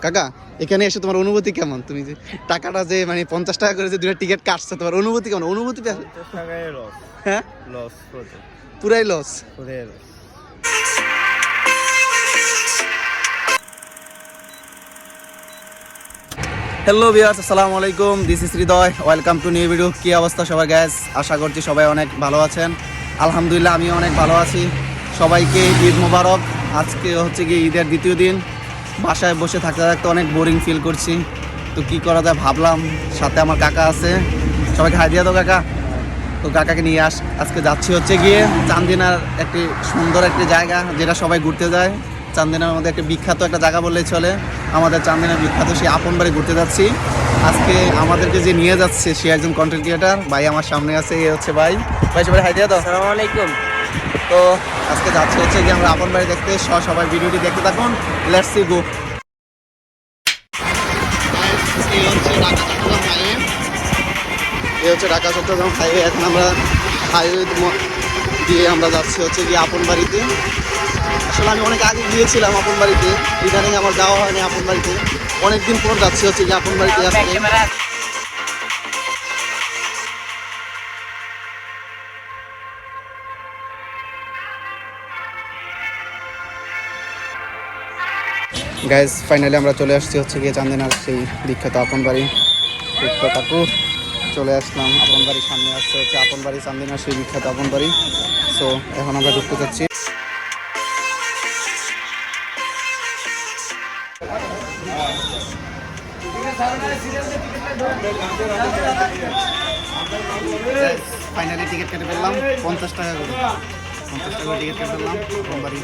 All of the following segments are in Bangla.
কাকা এখানে এসে তোমার অনুভূতি কেমন? তুমি যে টাকাটা যে মানে 50 টাকা করে যে দুটো টিকিট কাটছে, তোমার অনুভূতি কেমন? অনুভূতি হ্যাঁ লস পুরাই লস। হ্যালো ভিউয়ার্স, আসসালামু আলাইকুম, this is Hridoy, welcome to new video. কি অবস্থা সবাই গ্যাস? আশা করছি সবাই অনেক ভালো আছেন। আলহামদুলিল্লাহ আমিও অনেক ভালো আছি। সবাইকে ঈদ মোবারক। আজকে হচ্ছে কি ঈদের দ্বিতীয় দিন। বাসায় বসে থাকতে থাকতে অনেক বোরিং ফিল করছি, তো কি করা যায় ভাবলাম সাথে আমার কাকা আছে, সবাইকে হাই দিয়ে দাও কাকা। তো কাকাকে নিয়ে আজকে যাচ্ছি হচ্ছে গিয়ে চান্দিনার একটি সুন্দর একটি জায়গা, যেটা সবাই ঘুরতে যায়। চান্দিনার মধ্যে একটা বিখ্যাত একটা জায়গা বললেই চলে। আমাদের চান্দিনার বিখ্যাত সেই আপন বাড়ি ঘুরতে যাচ্ছি। আজকে আমাদেরকে যে নিয়ে যাচ্ছে সে একজন কন্টেন্ট ক্রিয়েটার ভাই, আমার সামনে আছে, এ হচ্ছে ভাই। সবাই হাই দিয়ে দাও। আসসালামু আলাইকুম। তো আজকে যাচ্ছি হচ্ছে গিয়ে আমরা আপন বাড়ি দেখতে। সবাই ভিডিওটি দেখতে থাকুন, লেটস সি গো। হচ্ছে ঢাকা চট্টগ্রাম হাইওয়ে। এখন আমরা হাইওয়ে দিয়ে আমরা যাচ্ছি হচ্ছে গিয়ে আপন বাড়িতে। আসলে আমি অনেক আগে গিয়েছিলাম আপন বাড়িতে, ইদানিং আমার যাওয়া হয়নি আপন বাড়িতে। অনেকদিন পর যাচ্ছি হচ্ছে গিয়ে আপন বাড়িতে আজকে। গাইজ ফাইনালি আমরা চলে আসছি হচ্ছে গিয়ে চান্দিনার সেই বিখ্যাত আপন বাড়ি। কাকু চলে আসলাম আপন বাড়ির সামনে। আসছে হচ্ছে আপন বাড়ি চান্দিনার সেই বিখ্যাত আপন বাড়ি। সো এখন আমরা ঢুকতে যাচ্ছি। ফাইনালি টিকিট কেটে ফেললাম 50 টাকা করে। 50 টাকা করে টিকিট কেটে ফেললাম আপন বাড়ি।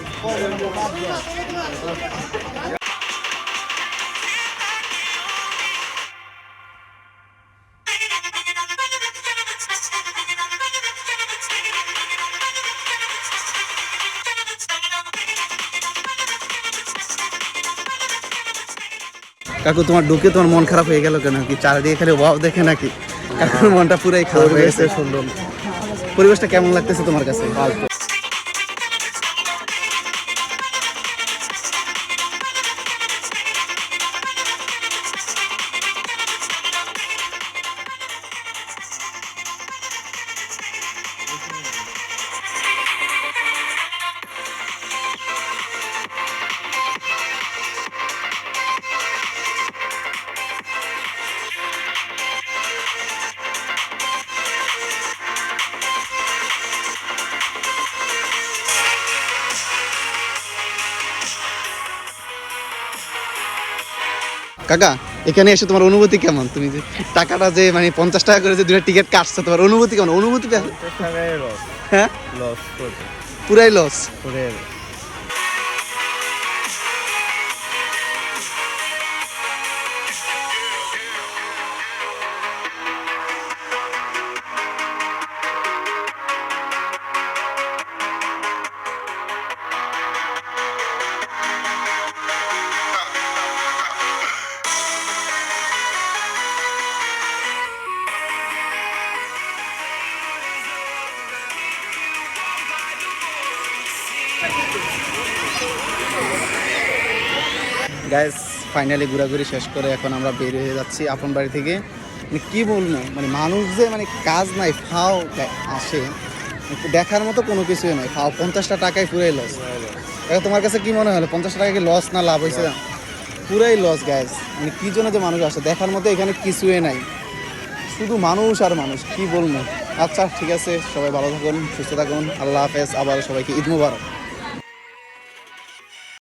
কাকু তোমার ঢুকে তোমার মন খারাপ হয়ে গেল কেন? কি চারিদিকে খালি ওয়াও দেখে নাকি? কাকুর মনটা পুরাই খারাপ হয়ে গেছে। সুন্দর পরিবেশটা কেমন লাগতেছে তোমার কাছে? কাকা এখানে এসে তোমার অনুভূতি কেমন? তুমি যে টাকাটা যে মানে 50 টাকা করে যে দুটো টিকিট কাটছে, তোমার অনুভূতি কেমন? অনুভূতি হ্যাঁ পুরাই লস। গাইস ফাইনালি ঘোরাঘুরি শেষ করে এখন আমরা বের হয়ে যাচ্ছি আপন বাড়ি থেকে। মানে কী বলবো, মানে মানুষ যে মানে কাজ নাই ফাও আসে, দেখার মতো কোনো কিছুই নাই। ফাও 50টা টাকায় পুরাই লস। এখন তোমার কাছে কি মনে হলো, 50 টাকা কি লস না লাভ হয়েছে? পুরাই লস গাইস। মানে কী জন্য যে মানুষ আসে, দেখার মতো এখানে কিছুই নাই, শুধু মানুষ আর মানুষ। কি বলবো। আচ্ছা ঠিক আছে, সবাই ভালো থাকুন, সুস্থ থাকুন, আল্লাহ হাফেজ। আবার সবাইকে ঈদ মুবারক।